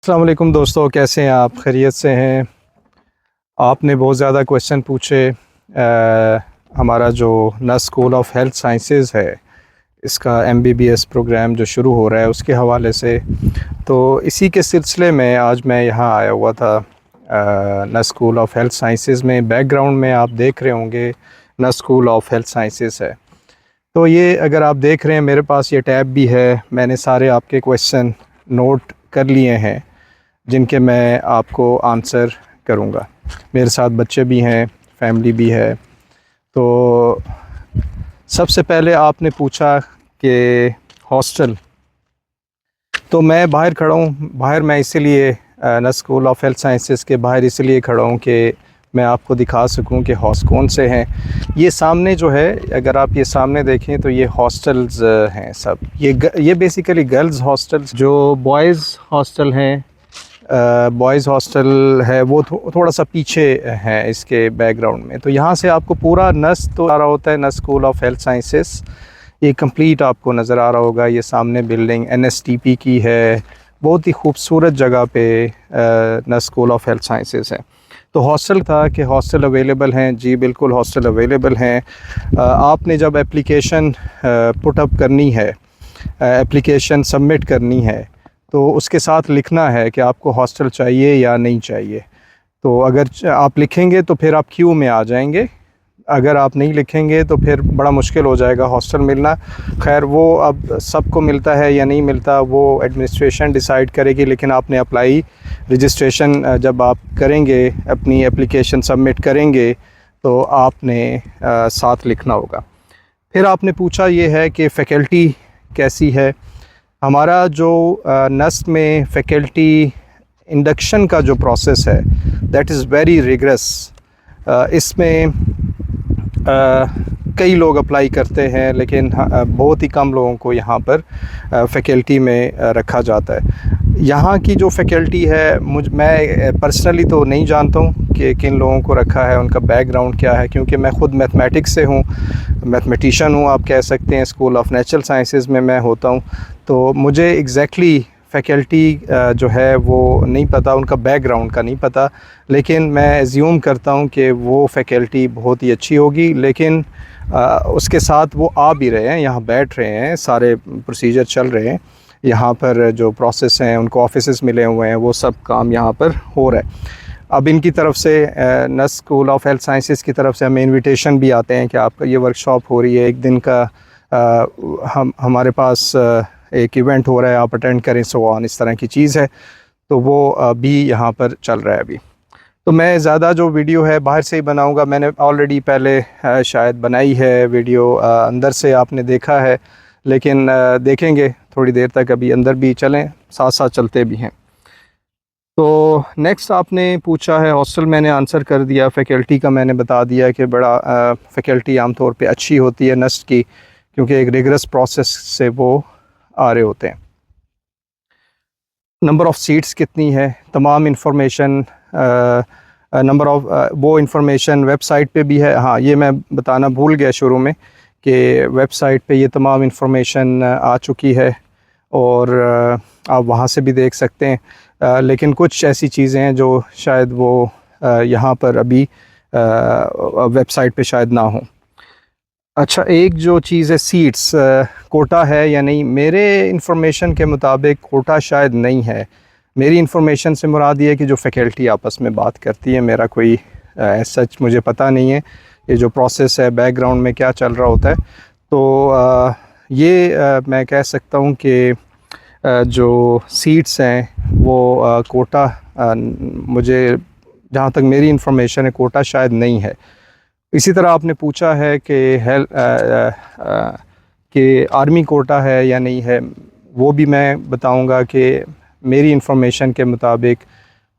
अस्सलाम वालेकुम दोस्तों, कैसे हैं आप? खैरियत से हैं? आपने बहुत ज़्यादा क्वेश्चन पूछे। हमारा जो नस स्कूल ऑफ हेल्थ साइंसेज़ है, इसका MBBS प्रोग्राम जो शुरू हो रहा है उसके हवाले से, तो इसी के सिलसिले में आज मैं यहाँ आया हुआ था। नस स्कूल ऑफ हेल्थ साइंसेज़ में बैकग्राउंड में आप देख रहे होंगे नस स्कूल ऑफ हेल्थ साइंसेज़ है। तो ये अगर आप देख रहे हैं मेरे पास ये टैब भी है, मैंने सारे आपके क्वेश्चन नोट कर लिए हैं जिनके मैं आपको आंसर करूँगा। मेरे साथ बच्चे भी हैं, फैमिली भी है। तो सबसे पहले आपने पूछा कि हॉस्टल, तो मैं बाहर खड़ा हूँ। बाहर मैं इसीलिए नस स्कूल ऑफ हेल्थ साइंसेज़ के बाहर इसलिए खड़ा हूँ कि मैं आपको दिखा सकूँ कि हॉस्ट कौन से हैं। ये सामने जो है, अगर आप ये सामने देखें तो ये हॉस्टल्स हैं सब। ये बेसिकली गर्ल्स हॉस्टल्स, जो बॉयज़ हॉस्टल हैं, बॉयज़ हॉस्टल है वो थोड़ा सा पीछे है इसके बैकग्राउंड में। तो यहाँ से आपको पूरा नस तो आ रहा होता है, नस स्कूल ऑफ हेल्थ साइंसेस ये कंप्लीट आपको नज़र आ रहा होगा। ये सामने बिल्डिंग NSTP की है, बहुत ही खूबसूरत जगह पे नस स्कूल ऑफ हेल्थ साइंसेस है। तो हॉस्टल था कि हॉस्टल अवेलेबल हैं? जी बिल्कुल, हॉस्टल अवेलेबल हैं। आपने जब एप्लीकेशन पुटअप करनी है, एप्लीकेशन सबमिट करनी है, तो उसके साथ लिखना है कि आपको हॉस्टल चाहिए या नहीं चाहिए। तो अगर आप लिखेंगे तो फिर आप क्यू में आ जाएंगे, अगर आप नहीं लिखेंगे तो फिर बड़ा मुश्किल हो जाएगा हॉस्टल मिलना। खैर वो अब सबको मिलता है या नहीं मिलता वो एडमिनिस्ट्रेशन डिसाइड करेगी, लेकिन आपने अप्लाई रजिस्ट्रेशन जब आप करेंगे, अपनी एप्लीकेशन सबमिट करेंगे, तो आपने साथ लिखना होगा। फिर आपने पूछा ये है कि फ़ैकल्टी कैसी है। हमारा जो नस में फ़ैकल्टी इंडक्शन का जो प्रोसेस है, दैट इज़ वेरी रिगरस। इसमें कई लोग अप्लाई करते हैं, लेकिन बहुत ही कम लोगों को यहाँ पर फ़ैकल्टी में रखा जाता है। यहाँ की जो फ़ैकल्टी है, मैं पर्सनली तो नहीं जानता हूँ कि किन लोगों को रखा है, उनका बैकग्राउंड क्या है, क्योंकि मैं ख़ुद मैथमेटिक्स से हूँ, मैथमेटिशियन हूँ आप कह सकते हैं। स्कूल ऑफ नेचुरल साइंसेज़ में मैं होता हूँ, तो मुझे एग्जैक्टली फ़ैकल्टी जो है वो नहीं पता, उनका बैकग्राउंड का नहीं पता, लेकिन मैं एज्यूम करता हूँ कि वो फ़ैकल्टी बहुत ही अच्छी होगी। लेकिन उसके साथ वो आ भी रहे हैं, यहाँ बैठ रहे हैं, सारे प्रोसीजर चल रहे हैं यहाँ पर, जो प्रोसेस हैं उनको ऑफिसेस मिले हुए हैं, वो सब काम यहाँ पर हो रहा है। अब इनकी तरफ से नस स्कूल ऑफ हेल्थ साइंसेज़ की तरफ से हमें इनविटेशन भी आते हैं कि आपका ये वर्कशॉप हो रही है, एक दिन का हमारे पास एक इवेंट हो रहा है, आप अटेंड करें, सो ऑन, इस तरह की चीज़ है। तो वो भी यहाँ पर चल रहा है अभी। तो मैं ज़्यादा जो वीडियो है बाहर से ही बनाऊँगा। मैंने ऑलरेडी पहले शायद बनाई है वीडियो, अंदर से आपने देखा है, लेकिन देखेंगे थोड़ी देर तक, अभी अंदर भी चलें, साथ साथ चलते भी हैं। तो नेक्स्ट आपने पूछा है हॉस्टल, मैंने आंसर कर दिया। फ़ैकल्टी का मैंने बता दिया कि बड़ा फ़ैकल्टी आमतौर पे अच्छी होती है नस्ट की, क्योंकि एक रिगरस प्रोसेस से वो आ रहे होते हैं। नंबर ऑफ़ सीट्स कितनी है, तमाम इंफॉर्मेशन, नंबर ऑफ़ वो इंफॉर्मेशन वेबसाइट पे भी है। हाँ, ये मैं बताना भूल गया शुरू में कि वेबसाइट पे ये तमाम इंफॉर्मेशन आ चुकी है, और आप वहाँ से भी देख सकते हैं। लेकिन कुछ ऐसी चीज़ें हैं जो शायद वो यहाँ पर अभी वेबसाइट पे शायद ना हो। अच्छा, एक जो चीज़ है सीट्स, कोटा है या नहीं, मेरे इंफॉर्मेशन के मुताबिक कोटा शायद नहीं है। मेरी इंफॉर्मेशन से मुराद ये है कि जो फ़ैकल्टी आपस में बात करती है, मेरा कोई सच मुझे पता नहीं है ये जो प्रोसेस है बैकग्राउंड में क्या चल रहा होता है। तो ये मैं कह सकता हूँ कि जो सीट्स हैं वो कोटा, मुझे जहाँ तक मेरी इंफॉर्मेशन है कोटा शायद नहीं है। इसी तरह आपने पूछा है कि आर्मी कोटा है या नहीं है, वो भी मैं बताऊंगा कि मेरी इंफॉर्मेशन के मुताबिक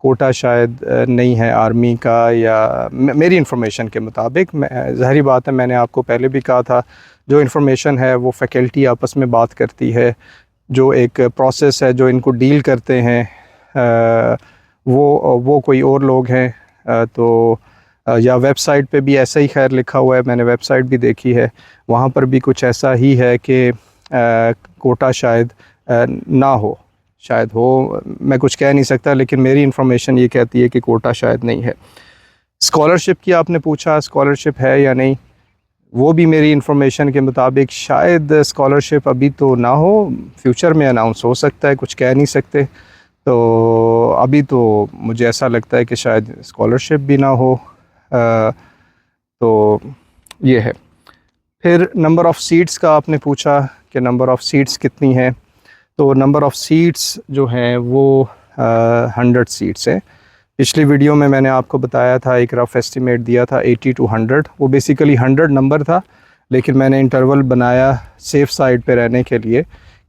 कोटा शायद नहीं है आर्मी का, या मेरी इंफॉर्मेशन के मुताबिक। ज़ाहिर बात है, मैंने आपको पहले भी कहा था, जो इंफॉर्मेशन है वो फ़ैकल्टी आपस में बात करती है, जो एक प्रोसेस है जो इनको डील करते हैं वो कोई और लोग हैं। तो या वेबसाइट पे भी ऐसा ही खैर लिखा हुआ है, मैंने वेबसाइट भी देखी है, वहाँ पर भी कुछ ऐसा ही है कि कोटा शायद ना हो, शायद हो, मैं कुछ कह नहीं सकता, लेकिन मेरी इन्फॉर्मेशन ये कहती है कि कोटा शायद नहीं है। स्कॉलरशिप की आपने पूछा, स्कॉलरशिप है या नहीं, वो भी मेरी इन्फॉर्मेशन के मुताबिक शायद स्कॉलरशिप अभी तो ना हो, फ्यूचर में अनाउंस हो सकता है, कुछ कह नहीं सकते। तो अभी तो मुझे ऐसा लगता है कि शायद स्कॉलरशिप भी ना हो। तो ये है। फिर नंबर ऑफ़ सीट्स का आपने पूछा कि नंबर ऑफ़ सीट्स कितनी है। तो नंबर ऑफ़ सीट्स जो हैं वो 100 सीट्स हैं। पिछली वीडियो में मैंने आपको बताया था, एक रफ़ एस्टिमेट दिया था 80 to 100। वो बेसिकली 100 नंबर था, लेकिन मैंने इंटरवल बनाया सेफ़ साइड पे रहने के लिए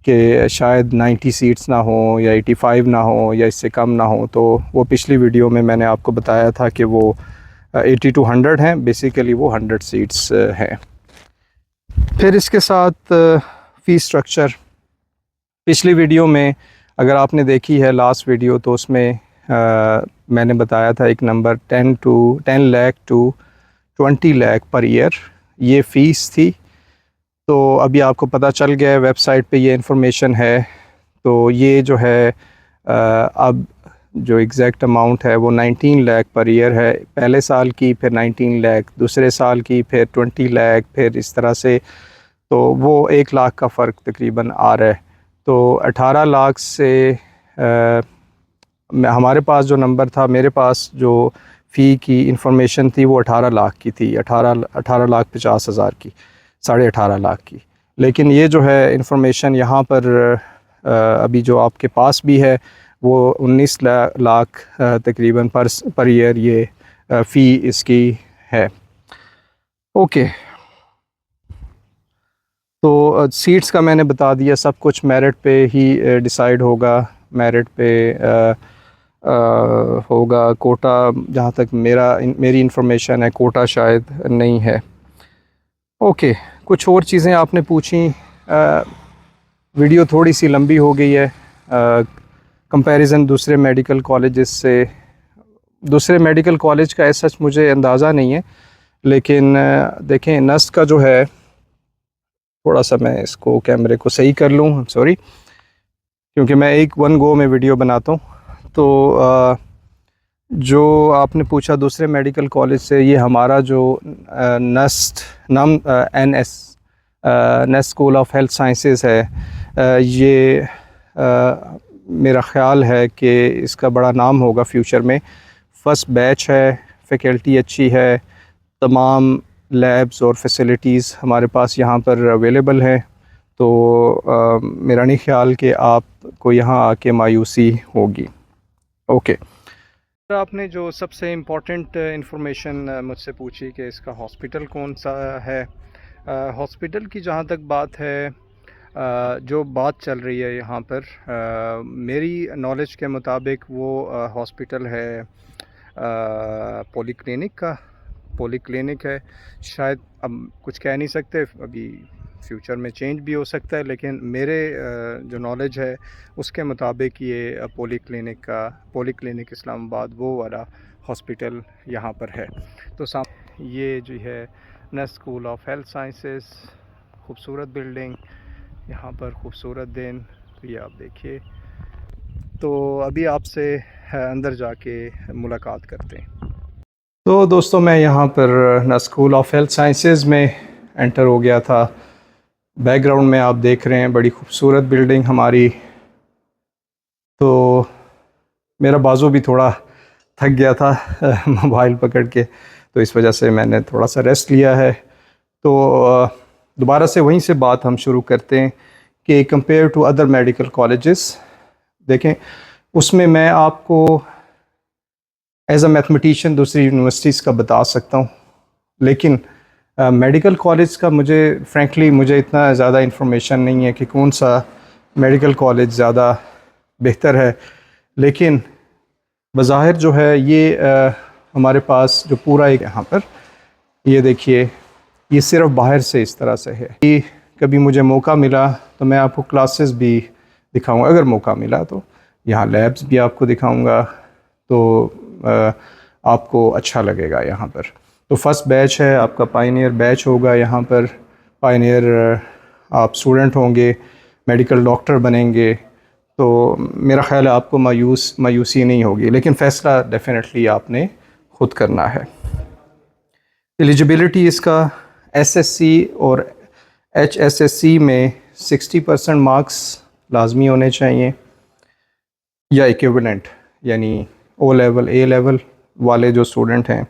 कि शायद 90 सीट्स ना हो या 85 ना हो या इससे कम ना हो। तो वो पिछली वीडियो में मैंने आपको बताया था कि वो 80 to 100 हैं, बेसिकली वो 100 सीट्स हैं। फिर इसके साथ फ़ीस स्ट्रक्चर, पिछली वीडियो में अगर आपने देखी है लास्ट वीडियो, तो उसमें मैंने बताया था एक number 10 lakh to 20 lakh per year, ये फ़ीस थी। तो अभी आपको पता चल गया है, वेबसाइट पे ये इंफॉर्मेशन है। तो ये जो है अब जो एग्जैक्ट अमाउंट है वो 19 लाख पर ईयर है, पहले साल की, फिर 19 लाख दूसरे साल की, फिर 20 लाख, फिर इस तरह से। तो वो 1 लाख का फ़र्क तकरीबन आ रहा है। तो 18 लाख से हमारे पास जो नंबर था, मेरे पास जो फ़ी की इंफॉर्मेशन थी वो 18 लाख की थी, 18 लाख 50 हज़ार की, 18.5 लाख की। लेकिन ये जो है इंफॉर्मेशन यहाँ पर अभी जो आपके पास भी है वो 19 लाख तकरीबन पर ईयर ये फ़ी इसकी है। ओके, तो सीट्स का मैंने बता दिया, सब कुछ मेरिट पे ही डिसाइड होगा, मेरिट पे होगा। कोटा, जहाँ तक मेरी इन्फॉर्मेशन है, कोटा शायद नहीं है। ओके, कुछ और चीज़ें आपने पूछी। वीडियो थोड़ी सी लंबी हो गई है कंपैरिजन दूसरे मेडिकल कॉलेजेस से। दूसरे मेडिकल कॉलेज का ऐसा मुझे अंदाज़ा नहीं है, लेकिन देखें नस्ट का जो है, थोड़ा सा मैं इसको कैमरे को सही कर लूँ, सॉरी, क्योंकि मैं एक वन गो में वीडियो बनाता हूँ। तो जो आपने पूछा दूसरे मेडिकल कॉलेज से, ये हमारा जो नस्ट नाम nest school of health sciences है, ये मेरा ख़्याल है कि इसका बड़ा नाम होगा फ्यूचर में। फ़र्स्ट बैच है, फ़ैकल्टी अच्छी है, तमाम लैब्स और फैसिलिटीज़ हमारे पास यहाँ पर अवेलेबल हैं। तो मेरा नहीं ख्याल कि आपको यहाँ आके मायूसी होगी। ओके, आपने जो सबसे इम्पोर्टेंट इंफॉर्मेशन मुझसे पूछी कि इसका हॉस्पिटल कौन सा है। हॉस्पिटल की जहाँ तक बात है, जो बात चल रही है यहाँ पर, मेरी नॉलेज के मुताबिक वो हॉस्पिटल है पॉलीक्लिनिक है। शायद अब कुछ कह नहीं सकते, अभी फ्यूचर में चेंज भी हो सकता है, लेकिन मेरे जो नॉलेज है उसके मुताबिक ये पॉलीक्लिनिक इस्लामाबाद वो वाला हॉस्पिटल यहाँ पर है। तो ये जो है nest school of health sciences, खूबसूरत बिल्डिंग, यहाँ पर खूबसूरत दिन। तो ये आप देखिए। तो अभी आपसे अंदर जाके मुलाकात करते हैं। तो दोस्तों, मैं यहाँ पर nest school of health sciences में एंटर हो गया था। बैकग्राउंड में आप देख रहे हैं बड़ी खूबसूरत बिल्डिंग हमारी। तो मेरा बाजू भी थोड़ा थक गया था मोबाइल पकड़ के, तो इस वजह से मैंने थोड़ा सा रेस्ट लिया है। तो दोबारा से वहीं से बात हम शुरू करते हैं कि compare to other medical colleges, देखें उसमें मैं आपको एज अ मैथमेटिशियन दूसरी यूनिवर्सिटीज़ का बता सकता हूँ, लेकिन मेडिकल कॉलेज का मुझे इतना ज़्यादा इन्फॉर्मेशन नहीं है कि कौन सा मेडिकल कॉलेज ज़्यादा बेहतर है। लेकिन बज़ाहिर जो है ये हमारे पास जो पूरा एक यहाँ पर ये देखिए, ये सिर्फ बाहर से इस तरह से है। कि कभी मुझे मौका मिला तो मैं आपको क्लासेस भी दिखाऊंगा, अगर मौका मिला तो यहाँ लैब्स भी आपको दिखाऊंगा, तो आपको अच्छा लगेगा यहाँ पर। तो फर्स्ट बैच है आपका, पायनियर बैच होगा यहाँ पर। पायनियर आप स्टूडेंट होंगे, मेडिकल डॉक्टर बनेंगे। तो मेरा ख़्याल है आपको मायूसी नहीं होगी, लेकिन फ़ैसला डेफिनेटली आपने ख़ुद करना है। एलिजिबिलिटी इसका एसएससी और एचएसएससी में 60% मार्क्स लाजमी होने चाहिए या इक्विवेलेंट, यानी ओ लेवल ए लेवल वाले जो स्टूडेंट हैं।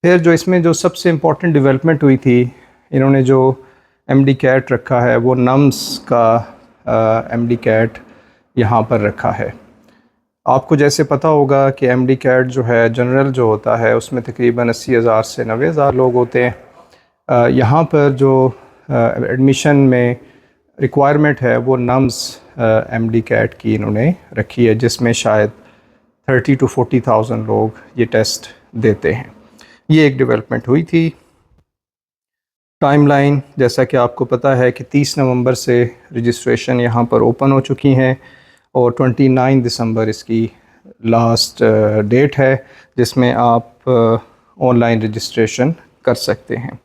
फिर जो इसमें जो सबसे इम्पोर्टेंट डेवलपमेंट हुई थी, इन्होंने जो एमडी कैट रखा है वो नम्स का एमडी कैट यहाँ पर रखा है। आपको जैसे पता होगा कि एमडी कैट जो है जनरल जो होता है उसमें तकरीबन 80,000 से 90,000 लोग होते हैं। यहाँ पर जो एडमिशन में रिक्वायरमेंट है वो नम्स एमडी कैट की इन्होंने रखी है, जिसमें शायद 30,000 to 40,000 लोग ये टेस्ट देते हैं। ये एक डेवलपमेंट हुई थी। टाइमलाइन जैसा कि आपको पता है कि 30 नवंबर से रजिस्ट्रेशन यहाँ पर ओपन हो चुकी हैं और 29 दिसंबर इसकी लास्ट डेट है जिसमें आप ऑनलाइन रजिस्ट्रेशन कर सकते हैं।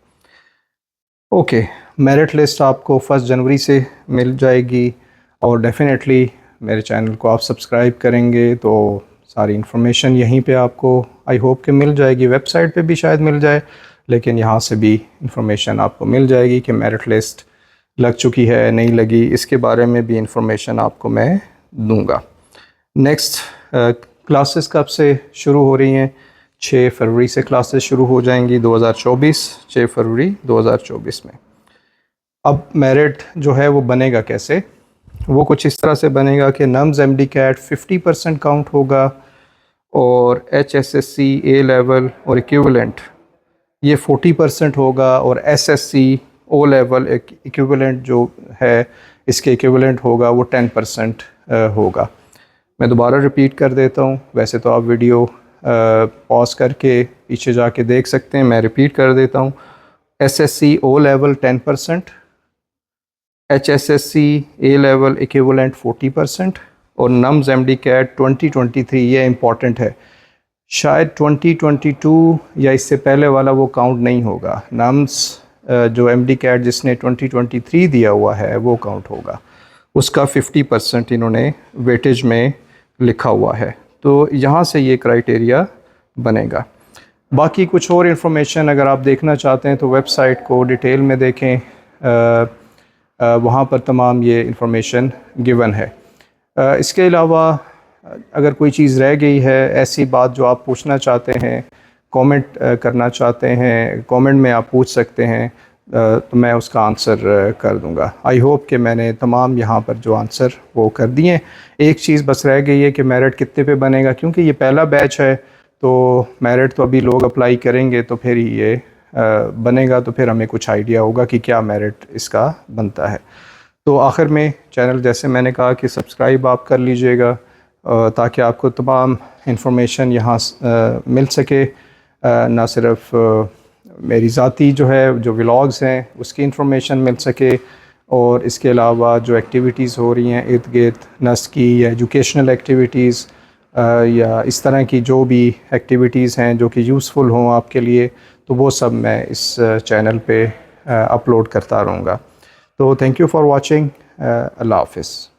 ओके, मेरिट लिस्ट आपको 1 जनवरी से मिल जाएगी और डेफिनेटली मेरे चैनल को आप सब्सक्राइब करेंगे तो सारी इन्फॉर्मेशन यहीं पे आपको आई होप कि मिल जाएगी। वेबसाइट पे भी शायद मिल जाए, लेकिन यहाँ से भी इंफॉर्मेशन आपको मिल जाएगी कि मेरिट लिस्ट लग चुकी है नहीं लगी, इसके बारे में भी इंफॉर्मेशन आपको मैं दूंगा। नेक्स्ट क्लासेस कब से शुरू हो रही हैं? 6 फरवरी से क्लासेस शुरू हो जाएंगी 2024, 6 फरवरी 2024 में। अब मेरिट जो है वो बनेगा कैसे? वो कुछ इस तरह से बनेगा कि नम्स एमडी कैट 50% काउंट होगा और एचएसएससी ए लेवल और इक्विवेलेंट ये 40% होगा और एसएससी ओ लेवल इक्विवेलेंट जो है इसके इक्विवेलेंट होगा वो 10% होगा। मैं दोबारा रिपीट कर देता हूँ, वैसे तो आप वीडियो पॉज करके पीछे जाके देख सकते हैं, मैं रिपीट कर देता हूँ। एसएससी ओ लेवल 10%, एचएसएससी ए लेवल इक्विवेलेंट 40% और नम्स एमडी कैट 2023, ये इम्पॉर्टेंट है, शायद 2022 या इससे पहले वाला वो काउंट नहीं होगा। नम्स जो एमडी कैट जिसने 2023 दिया हुआ है वो काउंट होगा, उसका 50% इन्होंने वेटेज में लिखा हुआ है। तो यहाँ से ये क्राइटेरिया बनेगा। बाकी कुछ और इन्फॉर्मेशन अगर आप देखना चाहते हैं तो वेबसाइट को डिटेल में देखें, वहाँ पर तमाम ये इन्फॉर्मेशन गिवन है। इसके अलावा अगर कोई चीज़ रह गई है, ऐसी बात जो आप पूछना चाहते हैं, कमेंट करना चाहते हैं, कमेंट में आप पूछ सकते हैं, तो मैं उसका आंसर कर दूंगा। आई होप कि मैंने तमाम यहाँ पर जो आंसर वो कर दिए। एक चीज़ बस रह गई है कि मेरिट कितने पे बनेगा, क्योंकि ये पहला बैच है तो मेरिट तो अभी लोग अप्लाई करेंगे तो फिर ही ये बनेगा, तो फिर हमें कुछ आइडिया होगा कि क्या मेरिट इसका बनता है। तो आखिर में चैनल जैसे मैंने कहा कि सब्सक्राइब आप कर लीजिएगा ताकि आपको तमाम इन्फॉर्मेशन यहाँ मिल सके, ना सिर्फ मेरी ज़ाती जो है जो व्लॉग्स हैं उसकी इन्फॉर्मेशन मिल सके, और इसके अलावा जो एक्टिविटीज़ हो रही हैं इर्द गिर्द नस की या एजुकेशनल एक्टिविटीज़ या इस तरह की जो भी एक्टिविटीज़ हैं जो कि यूज़फुल हों आपके लिए, तो वो सब मैं इस चैनल पे अपलोड करता रहूँगा। तो थैंक यू फॉर वॉचिंग। अल्लाह हाफ़िज़।